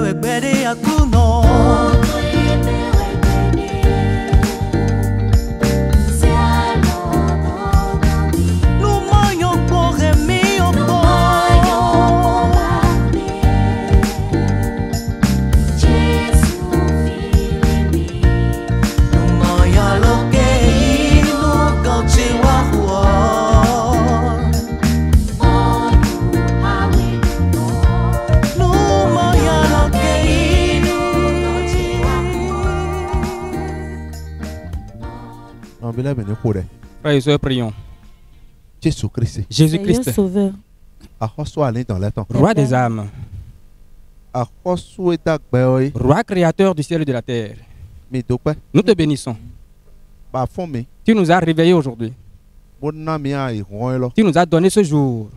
egbede akuno. Frères et sœurs, prions. Jésus-Christ, Sauveur, roi des âmes, roi créateur du ciel et de la terre, nous te bénissons. Tu nous as réveillés aujourd'hui. Tu nous as donné ce jour.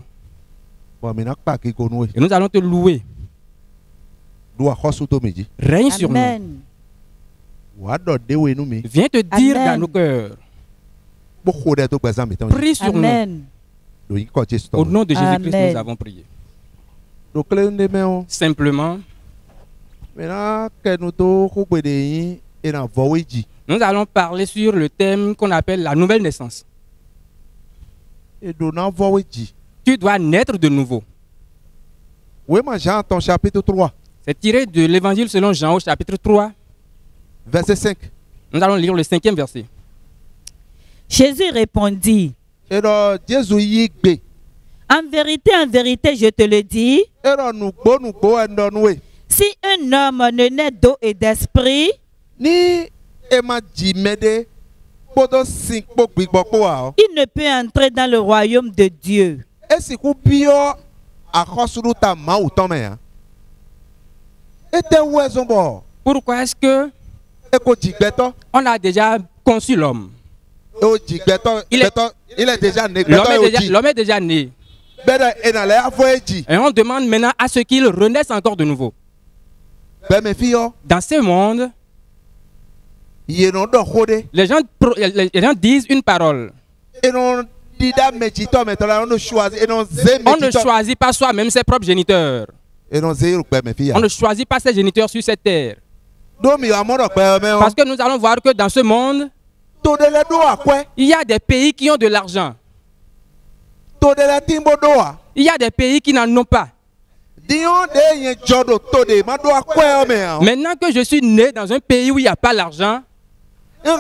Et nous allons te louer. Règne sur nous. Amen. Viens te dire Amen. dans nos cœurs. Prie sur Amen. nous. Au nom de Jésus-Christ, Amen. nous avons prié. Simplement, nous allons parler sur le thème qu'on appelle la nouvelle naissance. Tu dois naître de nouveau. C'est tiré de l'évangile selon Jean au chapitre 3. Verset 5. Nous allons lire le 5e verset. Jésus répondit, en vérité, je te le dis, si un homme ne naît d'eau et d'esprit, il ne peut entrer dans le royaume de Dieu. Pourquoi est-ce que on a déjà conçu l'homme? L'homme est déjà né. Et on demande maintenant à ce qu'il renaisse encore de nouveau. Dans ce monde, les gens disent une parole. On ne choisit pas soi-même ses propres géniteurs. On ne choisit pas ses géniteurs sur cette terre. Parce que nous allons voir que dans ce monde, il y a des pays qui ont de l'argent. Il y a des pays qui n'en ont pas. Maintenant que je suis né dans un pays où il n'y a pas l'argent, je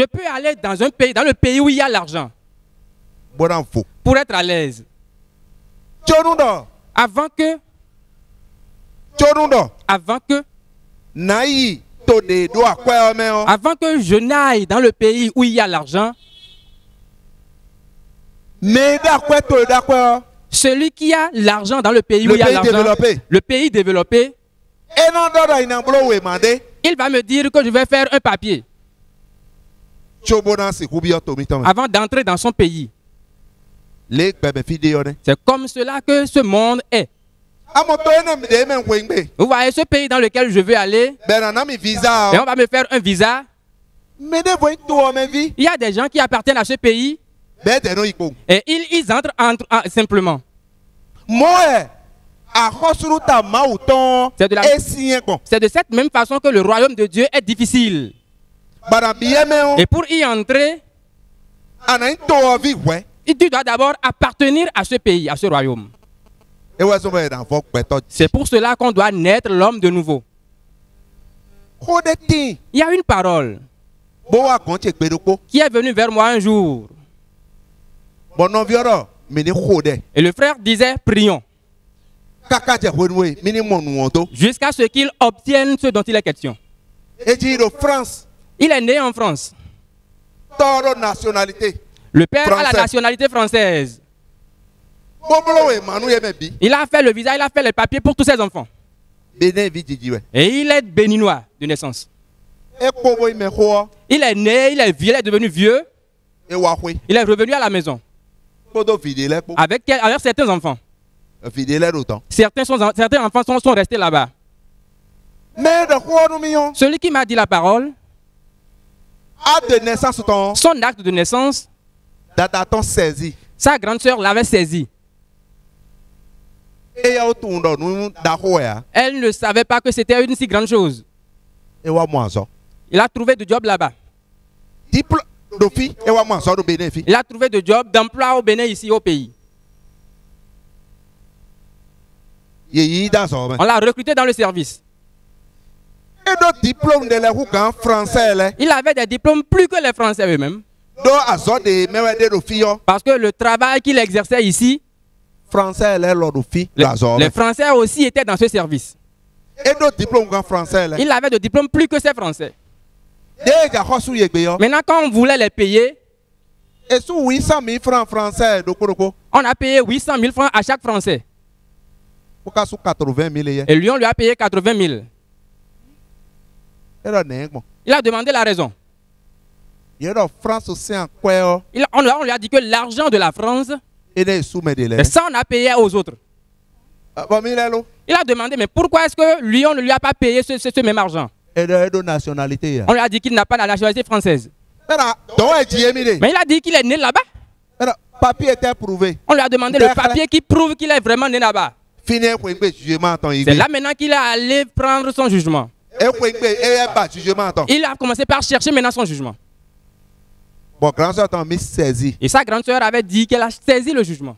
peux aller dans le pays où il y a l'argent pour être à l'aise. Avant que je n'aille dans le pays où il y a l'argent, celui qui a l'argent dans le pays où il y a l'argent, le pays développé, il va me dire que je vais faire un papier avant d'entrer dans son pays. C'est comme cela que ce monde est. Vous voyez ce pays dans lequel je veux aller, et on va me faire un visa. Il y a des gens qui appartiennent à ce pays et ils entrent simplement. C'est de cette même façon que le royaume de Dieu est difficile. Et pour y entrer, tu dois d'abord appartenir à ce pays, à ce royaume. C'est pour cela qu'on doit naître l'homme de nouveau. Il y a une parole qui est venue vers moi un jour. Et le frère disait, prions. Jusqu'à ce qu'il obtienne ce dont il est question. Il est né en France. Le père a la nationalité française. Il a fait le visa, il a fait les papiers pour tous ses enfants. Et il est béninois de naissance. Il est né, il est devenu vieux. Il est revenu à la maison. Avec certains enfants. Certains enfants sont restés là-bas. Celui qui m'a dit la parole, son acte de naissance, sa grande sœur l'avait saisi. Elle ne savait pas que c'était une si grande chose. Il a trouvé de job là-bas. Il a trouvé de job d'emploi au Bénin, ici au pays. On l'a recruté dans le service. Il avait des diplômes plus que les Français eux-mêmes. Parce que le travail qu'il exerçait ici, les Français aussi étaient dans ce service. Il avait de diplômes plus que ces Français. Maintenant, quand on voulait les payer, on a payé 800 000 francs à chaque Français. Et lui, on lui a payé 80 000. Il a demandé la raison. On lui a dit que l'argent de la France, et ça on a payé aux autres. Il a demandé, mais pourquoi est-ce que lui, on ne lui a pas payé ce même argent? On lui a dit qu'il n'a pas la nationalité française. Mais il a dit qu'il est né là-bas. On lui a demandé le papier qui prouve qu'il est vraiment né là-bas. C'est là maintenant qu'il est allé prendre son jugement. Il a commencé par chercher maintenant son jugement. Et sa grande sœur avait dit qu'elle a saisi le jugement.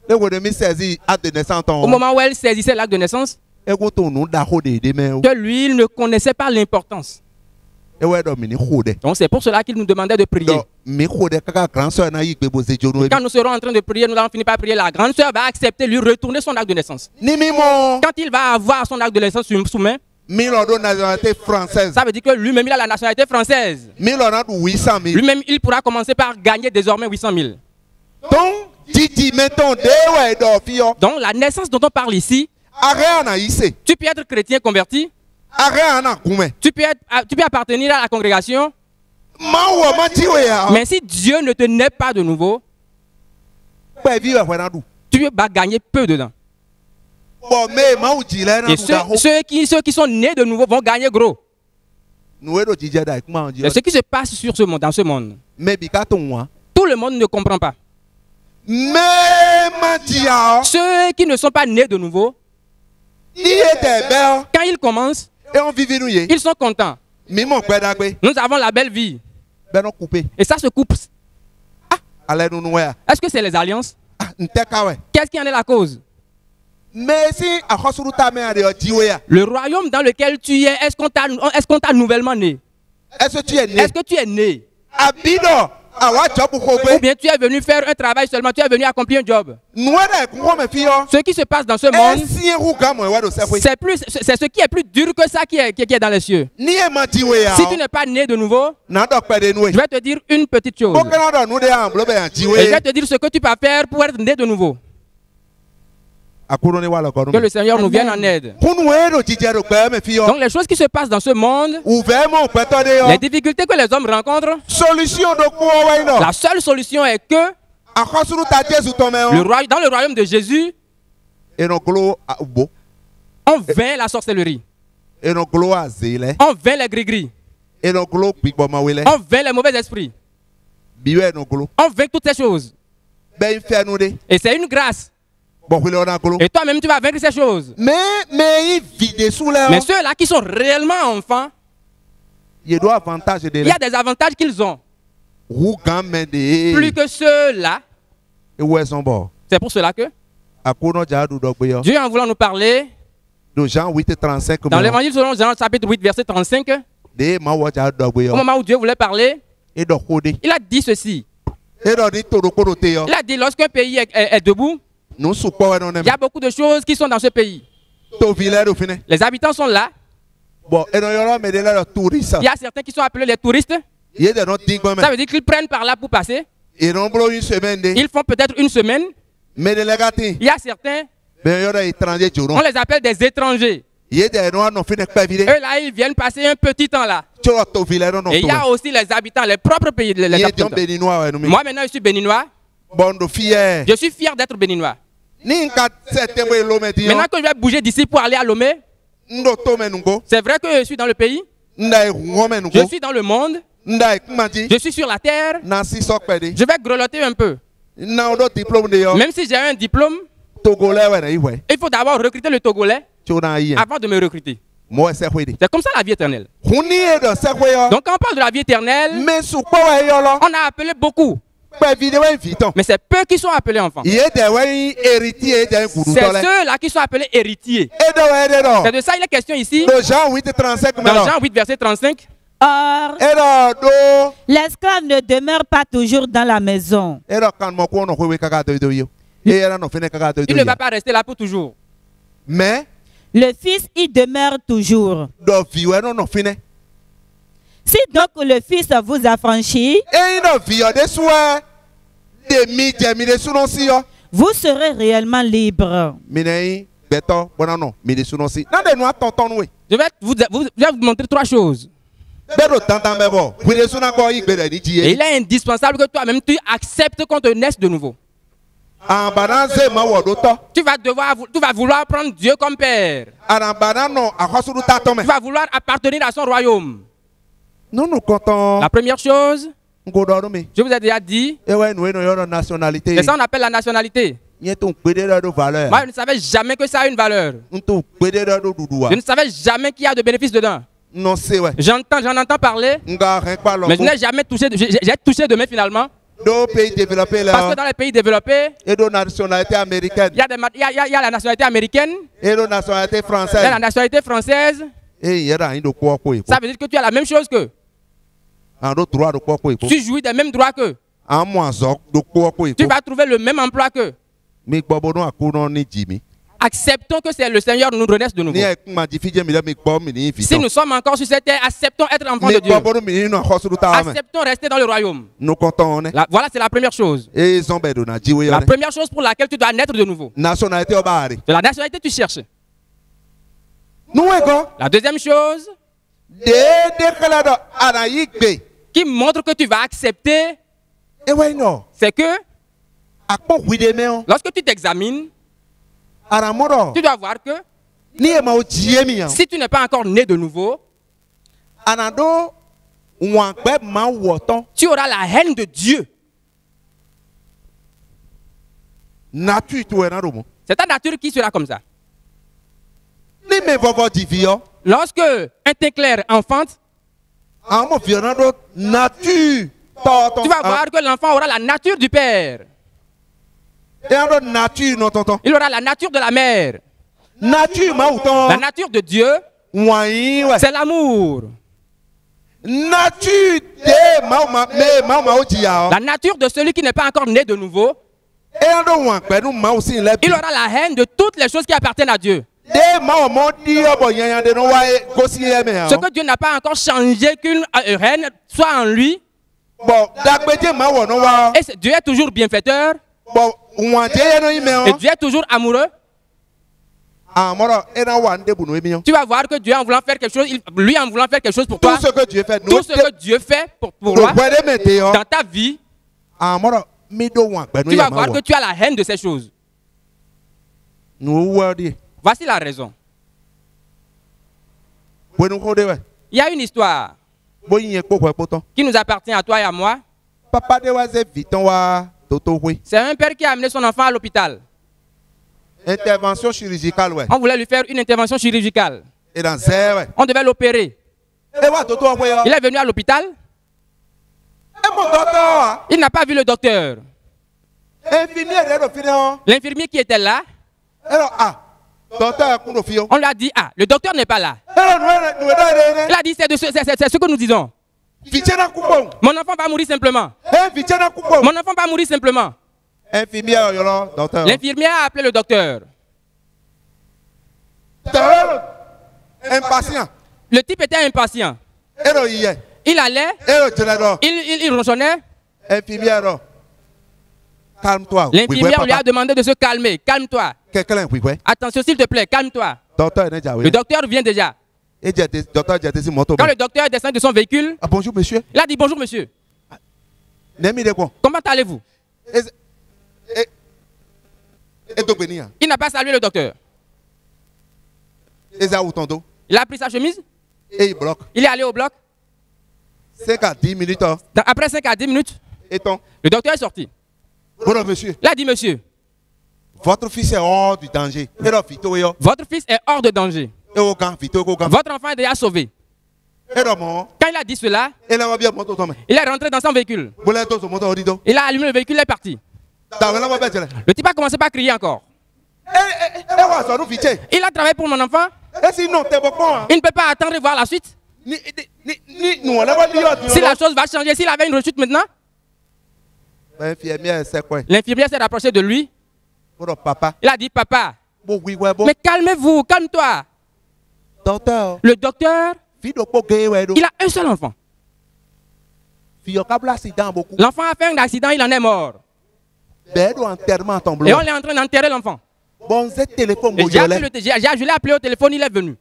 Au moment où elle saisissait l'acte de naissance, que lui, il ne connaissait pas l'importance. Donc c'est pour cela qu'il nous demandait de prier. Et quand nous serons en train de prier, nous allons finir par prier. La grande sœur va accepter lui retourner son acte de naissance. Quand il va avoir son acte de naissance sous main, ça veut dire que lui-même il a la nationalité française. Lui-même il pourra commencer par gagner désormais 800 000. Donc la naissance dont on parle ici, tu peux être chrétien converti, tu peux appartenir à la congrégation, mais si Dieu ne te naît pas de nouveau, tu vas gagner peu dedans. Et ceux qui sont nés de nouveau vont gagner gros. Et ce qui se passe sur ce monde, dans ce monde, tout le monde ne comprend pas. Ceux qui ne sont pas nés de nouveau, quand ils commencent, ils sont contents. Nous avons la belle vie. Et ça se coupe. Est-ce que c'est les alliances? Qu'est-ce qui en est la cause? Le royaume dans lequel tu es, est-ce qu'on t'a nouvellement né? Est-ce que tu es né? Ou bien tu es venu faire un travail seulement, tu es venu accomplir un job. Ce qui se passe dans ce monde, c'est ce qui est plus dur que ça qui est dans les cieux. Si tu n'es pas né de nouveau, je vais te dire une petite chose. Et je vais te dire ce que tu peux faire pour être né de nouveau. Que le Seigneur nous vienne en aide. Donc les choses qui se passent dans ce monde, les difficultés que les hommes rencontrent, la seule solution est que dans le royaume de Jésus, on vainc la sorcellerie, on vainc les gris-gris, on vainc les mauvais esprits, on vainc toutes ces choses. Et c'est une grâce. Et toi-même tu vas vaincre ces choses. Mais ceux-là qui sont réellement enfants, il y a des avantages qu'ils ont. Plus que ceux-là. C'est pour cela que Dieu, en voulant nous parler, dans l'évangile selon Jean chapitre 8 verset 35, au moment où Dieu voulait parler, il a dit ceci. Il a dit lorsqu'un pays est debout, il y a beaucoup de choses qui sont dans ce pays. Les habitants sont là. Il y a certains qui sont appelés les touristes. Ça veut dire qu'ils prennent par là pour passer. Ils font peut-être une semaine. Il y a certains, on les appelle des étrangers. Eux là, ils viennent passer un petit temps là. Et il y a aussi les habitants, les propres pays. Moi maintenant je suis béninois. Je suis fier d'être béninois. Maintenant que je vais bouger d'ici pour aller à Lomé, c'est vrai que je suis dans le pays, je suis dans le monde, je suis sur la terre, je vais grelotter un peu. Même si j'ai un diplôme, Il faut d'abord recruter le Togolais avant de me recruter. C'est comme ça la vie éternelle. Donc quand on parle de la vie éternelle, on a appelé beaucoup. Mais c'est peu qui sont appelés enfants. C'est ceux-là qui sont appelés héritiers. C'est de ça il est question ici. Dans Jean 8, verset 35. Or, l'esclave ne demeure pas toujours dans la maison. Il ne va pas rester là pour toujours. Mais le fils y demeure toujours. Si donc le fils vous affranchit, vous serez réellement libre. Je vais vous montrer trois choses. Et il est indispensable que toi-même tu acceptes qu'on te naisse de nouveau. Tu vas vouloir prendre Dieu comme père. Tu vas vouloir appartenir à son royaume. La première chose, je vous ai déjà dit, c'est ça qu'on appelle la nationalité. Moi, je ne savais jamais que ça a une valeur. Je ne savais jamais qu'il y a de bénéfices dedans. J'en entends parler, mais je n'ai jamais touché, j'ai touché de main finalement. Parce que dans les pays développés, il y a la nationalité américaine, il y a la nationalité américaine, il y a la nationalité française. Ça veut dire que tu as la même chose qu'eux. Tu jouis des mêmes droits qu'eux. Tu vas trouver le même emploi qu'eux. Acceptons que c'est le Seigneur nous renaisse de nouveau. Si nous sommes encore sur cette terre, acceptons être enfants de Dieu. Acceptons rester dans le royaume. Voilà, c'est la première chose. La première chose pour laquelle tu dois naître de nouveau. De la nationalité tu cherches. La deuxième chose qui montre que tu vas accepter, c'est que lorsque tu t'examines, tu dois voir que si tu n'es pas encore né de nouveau, tu auras la haine de Dieu. C'est ta nature qui sera comme ça. Lorsque un teint clair enfante, tu vas voir que l'enfant aura la nature du père. Il aura la nature de la mère. La nature de Dieu, c'est l'amour. La nature de celui qui n'est pas encore né de nouveau, il aura la haine de toutes les choses qui appartiennent à Dieu. Ce que Dieu n'a pas encore changé qu'une haine soit en lui. Et Dieu est toujours bienfaiteur. Et Dieu est toujours amoureux. Tu vas voir que Dieu en voulant faire quelque chose, lui en voulant faire quelque chose pour toi, tout ce que Dieu fait pour toi dans ta vie, tu vas voir que tu as la haine de ces choses. Voici la raison. Il y a une histoire qui nous appartient à toi et à moi. C'est un père qui a amené son enfant à l'hôpital. Intervention chirurgicale, ouais. On voulait lui faire une intervention chirurgicale. Et dans ça, ouais. On devait l'opérer. Il est venu à l'hôpital. Il n'a pas vu le docteur. L'infirmier qui était là. On lui a dit, ah, le docteur n'est pas là. Il a dit, c'est ce que nous disons. Mon enfant va mourir simplement. Mon enfant va mourir simplement. L'infirmière a appelé le docteur. Impatient. Le type était impatient. Il allait. Il ronchonnait. Calme-toi. L'infirmière lui a demandé de se calmer. Calme-toi. Attention s'il te plaît, calme-toi. Le docteur vient déjà. Quand le docteur descend de son véhicule, bonjour monsieur. Il a dit bonjour monsieur. Comment allez-vous? Il n'a pas salué le docteur. Il a pris sa chemise. Et il bloque. Il est allé au bloc. 5 à 10 minutes. Après 5 à 10 minutes, le docteur est sorti. Bonjour monsieur. Il a dit monsieur, Votre fils est hors du danger. Votre fils est hors de danger. Votre enfant est déjà sauvé. Quand il a dit cela, il est rentré dans son véhicule. Il a allumé le véhicule et est parti. Le type a commencé par crier encore. Il a travaillé pour mon enfant. Il ne peut pas attendre et voir la suite. Si la chose va changer, s'il avait une rechute maintenant, l'infirmière s'est rapprochée de lui. Il a dit, papa, mais calmez-vous, calme-toi. Le docteur, il a un seul enfant. L'enfant a fait un accident, il en est mort. Et on est en train d'enterrer l'enfant. Je l'ai appelé au téléphone, il est venu.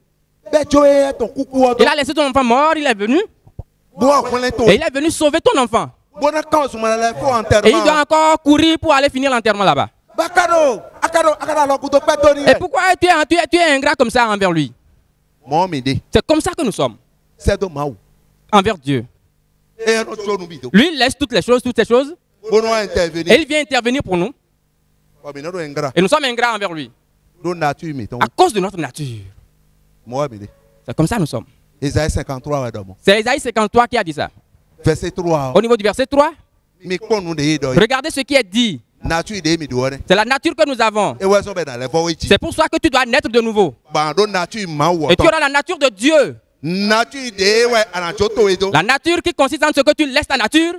Il a laissé ton enfant mort, il est venu. Et il est venu sauver ton enfant. Et il doit encore courir pour aller finir l'enterrement là-bas. Et pourquoi tu es ingrat comme ça envers lui? C'est comme ça que nous sommes. Envers Dieu. Lui, il laisse toutes ces choses. Et il vient intervenir pour nous. Et nous sommes ingrats envers lui. À cause de notre nature. C'est comme ça que nous sommes. C'est Isaïe 53 qui a dit ça. Verset 3. Au niveau du verset 3, regardez ce qui est dit. C'est la nature que nous avons. C'est pour ça que tu dois naître de nouveau. Et tu auras la nature de Dieu. La nature qui consiste en ce que tu laisses ta nature.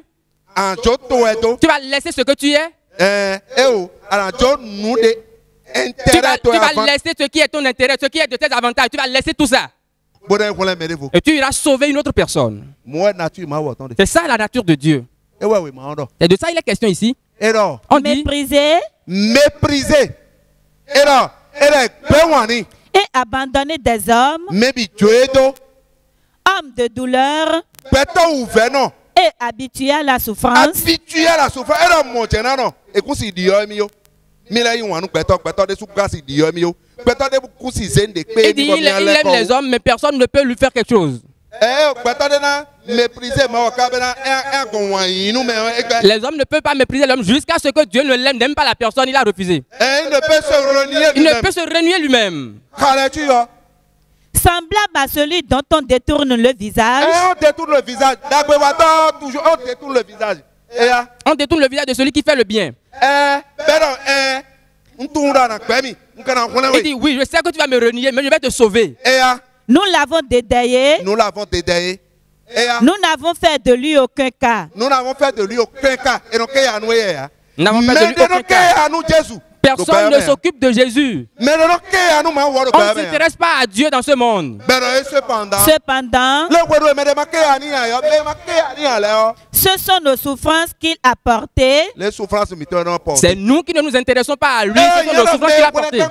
Tu vas laisser ce que tu es. Tu vas laisser ce qui est ton intérêt, ce qui est de tes avantages. Tu vas laisser tout ça. Et tu iras sauver une autre personne. C'est ça la nature de Dieu. Et de ça il est question ici. On dit mépriser et abandonner des hommes, hommes de douleur et habitués à la souffrance. Il dit il aime les hommes, mais personne ne peut lui faire quelque chose. Les hommes ne peuvent pas mépriser l'homme jusqu'à ce que Dieu ne l'aime, n'aime pas la personne, il a refusé. Il ne peut se renier lui-même. Semblable à celui dont on détourne le visage. On détourne le visage. On détourne le visage. On détourne le visage de celui qui fait le bien. Il dit oui, je sais que tu vas me renier, mais je vais te sauver. Nous l'avons dédaillé. Nous n'avons fait de lui aucun cas. Personne ne s'occupe de Jésus. On ne s'intéresse pas à Dieu dans ce monde. Cependant, ce sont nos souffrances qu'il a portées. C'est nous qui ne nous intéressons pas à lui. Ce sont nos souffrances qu'il a portées.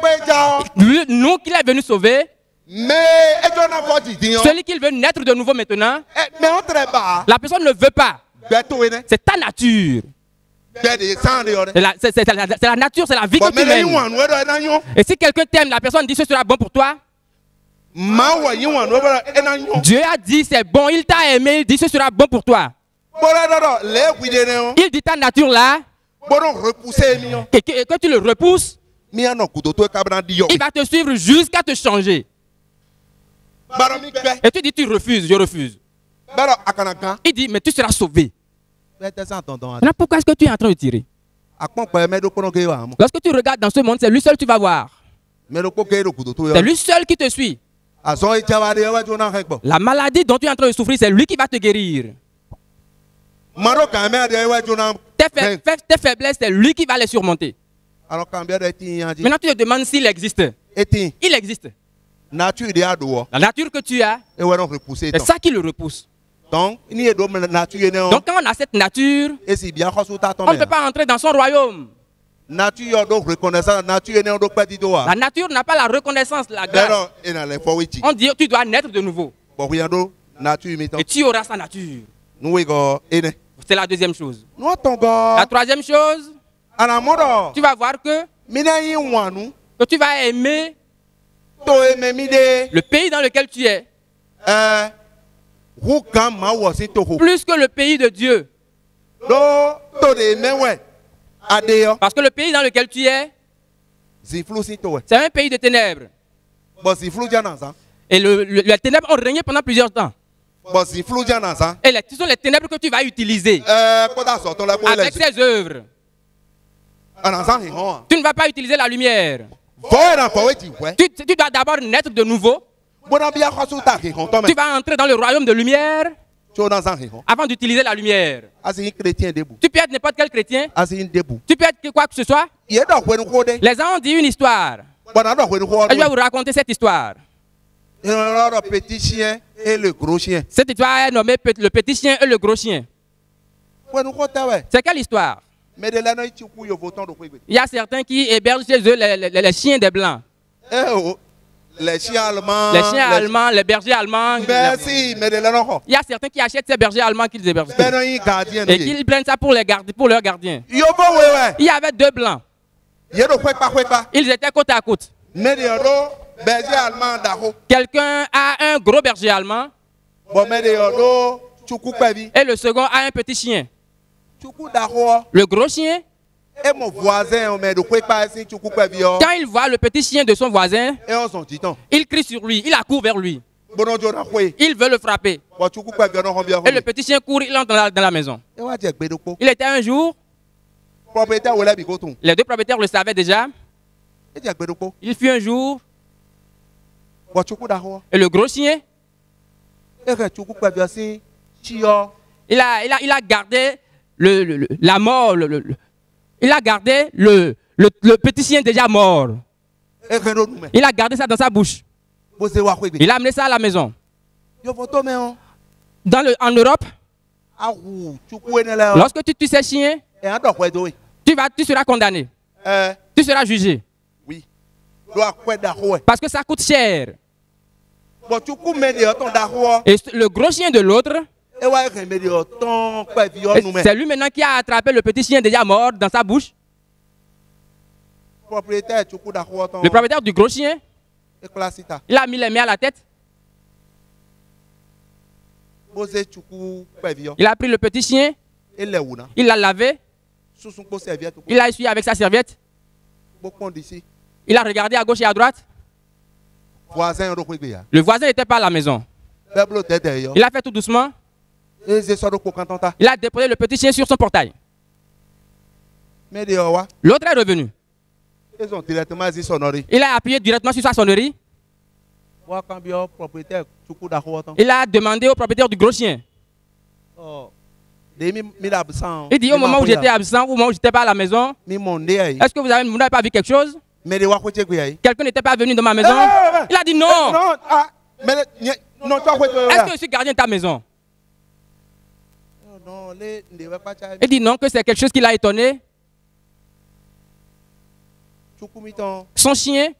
Nous qu'il est venu sauver. Celui qui veut naître de nouveau maintenant, la personne ne veut pas. C'est ta nature. C'est la nature, c'est la vie que tu mènes. Et si quelqu'un t'aime, la personne dit ce sera bon pour toi. Dieu a dit c'est bon, il t'a aimé, il dit ce sera bon pour toi. Il dit ta nature là, que tu le repousses, il va te suivre jusqu'à te changer. Et tu dis tu refuses, je refuse. Il dit mais tu seras sauvé. Maintenant, pourquoi est-ce que tu es en train de tirer? Lorsque tu regardes dans ce monde, c'est lui seul que tu vas voir. C'est lui seul qui te suit. La maladie dont tu es en train de souffrir, c'est lui qui va te guérir. Tes faiblesses, c'est lui qui va les surmonter. Maintenant, tu te demandes s'il existe. Il existe. La nature que tu as, c'est ça qui le repousse. Donc, quand on a cette nature, on ne peut pas entrer dans son royaume. La nature n'a pas la reconnaissance, la grâce. On dit tu dois naître de nouveau. Et tu auras sa nature. C'est la deuxième chose. La troisième chose, tu vas voir que tu vas aimer le pays dans lequel tu es. Plus que le pays de Dieu. Parce que le pays dans lequel tu es, C'est un pays de ténèbres. Et les ténèbres ont régné pendant plusieurs temps. Et ce sont les ténèbres que tu vas utiliser avec ces œuvres. Tu ne vas pas utiliser la lumière. Tu dois d'abord naître de nouveau. Tu vas entrer dans le royaume de lumière avant d'utiliser la lumière. Tu peux être n'importe quel chrétien. Tu peux être quoi que ce soit. Les gens ont dit une histoire. Et je vais vous raconter cette histoire. Petit chien et le gros chien. Cette histoire est nommée le petit chien et le gros chien. C'est quelle histoire? Il y a certains qui hébergent chez eux les chiens des blancs. Les chiens allemands. Les chiens allemands, les bergers allemands. Merci, il y a certains qui achètent ces bergers allemands qu'ils hébergent. Et qu'ils prennent ça pour leurs gardiens. Il y avait deux blancs. Ils étaient côte à côte. Quelqu'un a un gros berger allemand. Et le second a un petit chien. Le gros chien, quand il voit le petit chien de son voisin, il crie sur lui, il accourt vers lui. Il veut le frapper. Et le petit chien court, il entre dans la maison. Il était un jour, les deux propriétaires le savaient déjà. Il fut un jour, et le gros chien, il a gardé la mort, il a gardé le petit chien déjà mort. Il a gardé ça dans sa bouche. Il a amené ça à la maison. En Europe, lorsque tu tues ces chiens, tu seras condamné. Tu seras jugé. Parce que ça coûte cher. Et le gros chien de l'autre, c'est lui maintenant qui a attrapé le petit chien déjà mort dans sa bouche. Le propriétaire du gros chien, il a mis les mains à la tête. Il a pris le petit chien, il l'a lavé, il a essuyé avec sa serviette. Il a regardé à gauche et à droite. Le voisin n'était pas à la maison. Il a fait tout doucement. Il a déposé le petit chien sur son portail. L'autre est revenu. Il a appuyé directement sur sa sonnerie. Il a demandé au propriétaire du gros chien. Il dit au moment où j'étais absent, au moment où j'étais pas à la maison, est-ce que vous n'avez pas vu quelque chose? Quelqu'un n'était pas venu dans ma maison? Il a dit non. Est-ce que je suis gardien de ta maison? Il dit non, que c'est quelque chose qui l'a étonné. Son chien,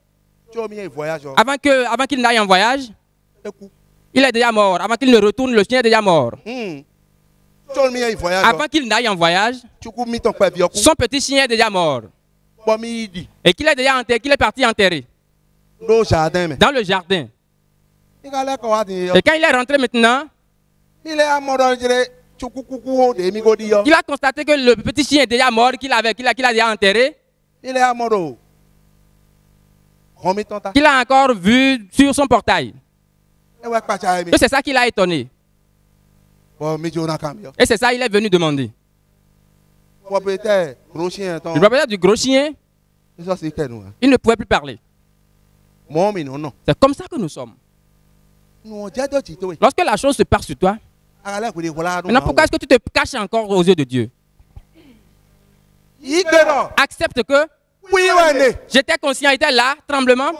avant qu'il n'aille en voyage, il est déjà mort. Avant qu'il ne retourne, le chien est déjà mort. Avant qu'il n'aille en voyage, son petit chien est déjà mort. Et qu'il est déjà enterré, qu'il est parti enterrer dans le jardin. Et quand il est rentré maintenant, il a constaté que le petit chien est déjà mort, qu'il a déjà enterré. Qu'il a encore vu sur son portail. Et c'est ça qui l'a étonné. Et c'est ça qu'il est venu demander. Le propriétaire du gros chien, il ne pouvait plus parler. C'est comme ça que nous sommes. Lorsque la chose se passe sur toi, maintenant pourquoi est-ce que tu te caches encore aux yeux de Dieu? Accepte que j'étais conscient, j'étais là, tremblement.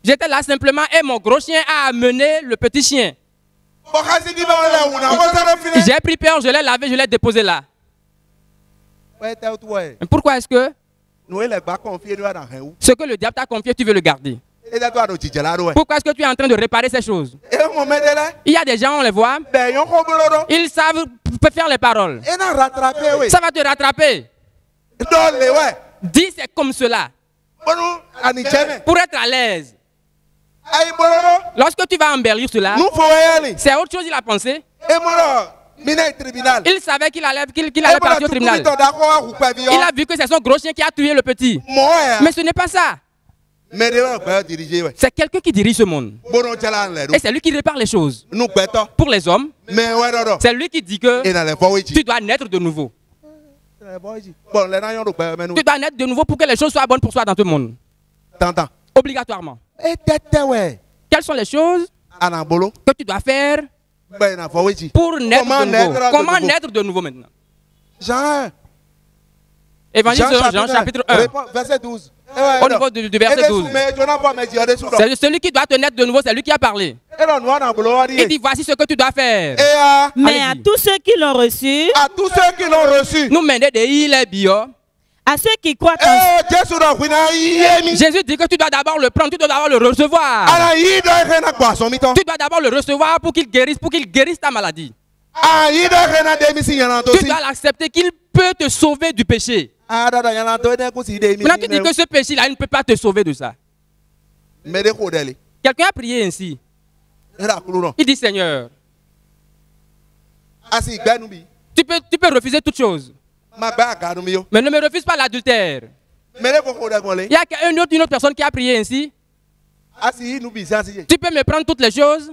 J'étais là simplement et mon gros chien a amené le petit chien. J'ai pris peur, je l'ai lavé, je l'ai déposé là. Pourquoi est-ce que ce que le diable t'a confié, tu veux le garder? Pourquoi est-ce que tu es en train de réparer ces choses? Il y a des gens, on les voit, ils savent faire les paroles. Ça va te rattraper. Dis c'est comme cela. Pour être à l'aise. Lorsque tu vas embellir cela, c'est autre chose il a pensé. Il savait qu'il allait partir au tribunal. Il a vu que c'est son gros chien qui a tué le petit. Mais ce n'est pas ça. C'est quelqu'un qui dirige ce monde. Et c'est lui qui répare les choses. Pour les hommes, c'est lui qui dit que tu dois naître de nouveau. Tu dois naître de nouveau pour que les choses soient bonnes pour toi dans tout le monde. Obligatoirement. Quelles sont les choses que tu dois faire pour naître de nouveau? Comment naître de nouveau maintenant? Évangile selon Jean, chapitre 1. Verset 12. Au niveau du verset 12. C'est celui qui doit te naître de nouveau, c'est lui qui a parlé. Il dit voici ce que tu dois faire. Mais à tous ceux qui l'ont reçu, nous menons des îles bio. À ceux qui croient en Jésus dit que tu dois d'abord le prendre, tu dois d'abord le recevoir. Tu dois d'abord le recevoir pour qu'il guérisse ta maladie. Tu dois l'accepter qu'il peut te sauver du péché. Maintenant tu dis que ce péché-là, il ne peut pas te sauver de ça. Quelqu'un a prié ainsi. Il dit Seigneur, tu peux refuser toutes choses. Mais ne me refuse pas l'adultère. Il y a une autre personne qui a prié ainsi. Tu peux me prendre toutes les choses.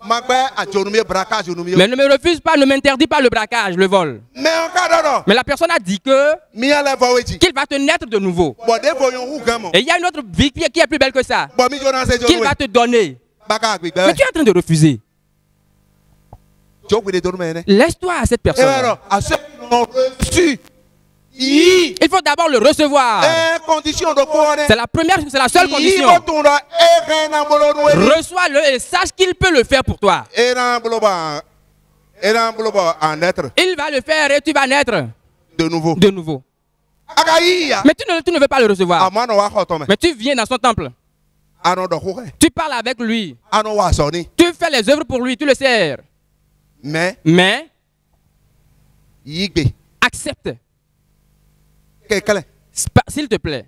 Mais ne me refuse pas, ne m'interdis pas le braquage, le vol. Mais la personne a dit qu'il va te naître de nouveau. Et il y a une autre vie qui est plus belle que ça, qu'il va te donner. Mais tu es en train de refuser. Laisse-toi à cette personne. Il faut d'abord le recevoir. C'est la première, c'est la seule condition. Reçois-le et sache qu'il peut le faire pour toi. Il va le faire et tu vas naître de nouveau. Mais tu ne veux pas le recevoir. Mais tu viens dans son temple. Tu parles avec lui. Tu fais les œuvres pour lui, tu le sers. Mais accepte. S'il te plaît.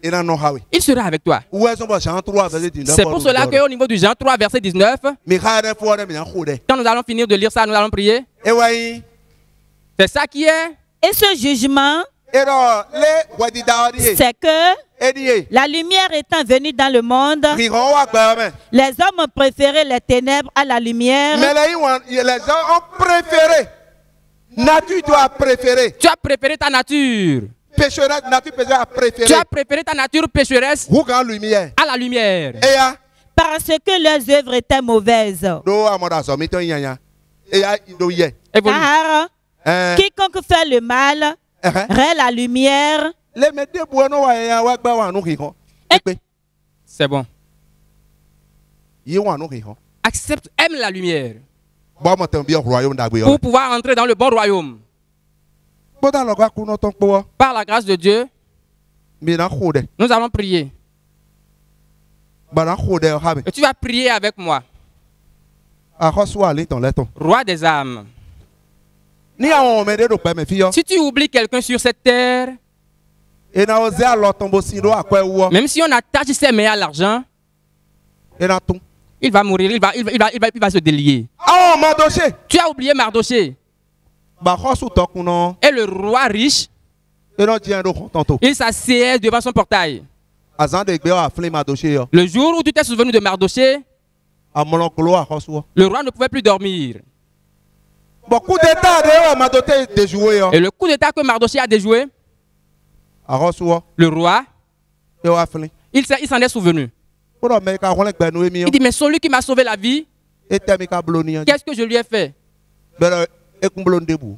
Il sera avec toi. C'est pour cela qu'au niveau du Jean 3, verset 19, quand nous allons finir de lire ça, nous allons prier. C'est ça qui est. Et ce jugement, c'est que la lumière étant venue dans le monde, les hommes ont préféré les ténèbres à la lumière. Mais les hommes ont préféré. Nature doit préférer. Tu as préféré ta nature. Pécheresse, nature pécheresse a préféré. Tu as préféré ta nature pécheresse à la lumière. Parce que leurs œuvres étaient mauvaises. Car quiconque fait le mal rêve la lumière. C'est bon. Accepte, aime la lumière. Pour pouvoir entrer dans le bon royaume. Par la grâce de Dieu, nous allons prier. Et tu vas prier avec moi. Roi des âmes. Si tu oublies quelqu'un sur cette terre, même si on attache ses mains à l'argent, il va mourir, il va se délier. Tu as oublié Mardoché. Et le roi riche, il s'assied devant son portail. Le jour où tu t'es souvenu de Mardoché, le roi ne pouvait plus dormir. Et le coup d'état que Mardoché a déjoué, le roi, il s'en est souvenu. Il dit, mais celui qui m'a sauvé la vie, qu'est-ce que je lui ai fait?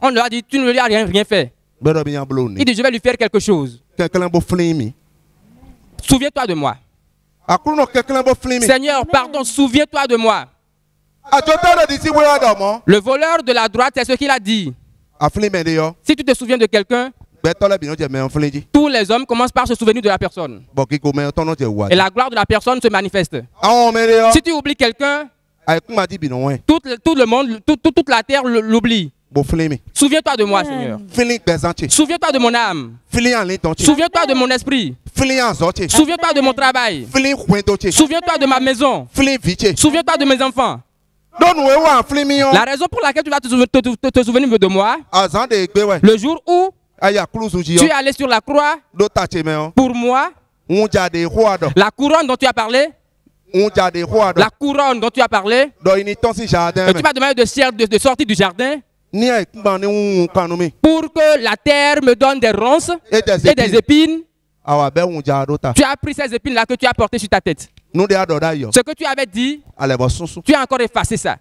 On lui a dit, tu ne lui as rien fait. Il dit, je vais lui faire quelque chose. Souviens-toi de moi. Seigneur, pardon, souviens-toi de moi. Le voleur de la droite, c'est ce qu'il a dit. Si tu te souviens de quelqu'un, tous les hommes commencent par se souvenir de la personne. Et la gloire de la personne se manifeste. Si tu oublies quelqu'un, tout le monde, toute la terre l'oublie. Souviens-toi de moi, Seigneur. Souviens-toi de mon âme. Souviens-toi de mon esprit. Souviens-toi de mon travail. Souviens-toi de ma maison. Souviens-toi de mes enfants. La raison pour laquelle tu vas te souvenir de moi, le jour où tu es allé sur la croix pour moi, la couronne dont tu as parlé, la couronne dont tu as parlé, et tu m'as demandé de sortir du jardin pour que la terre me donne des ronces et des épines. Tu as pris ces épines-là que tu as portées sur ta tête. Ce que tu avais dit, tu as encore effacé ça.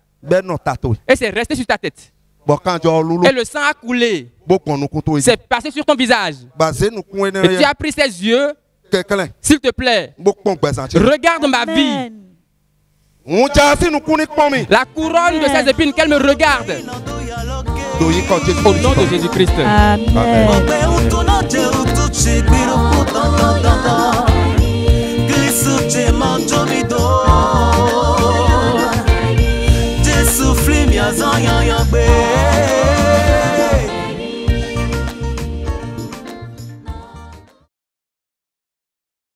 Et c'est resté sur ta tête. Et le sang a coulé. C'est passé sur ton visage. Et tu as pris ses yeux. S'il te plaît, regarde ma vie. La couronne de ces épines, qu'elle me regarde. Au nom de Jésus-Christ. Amen.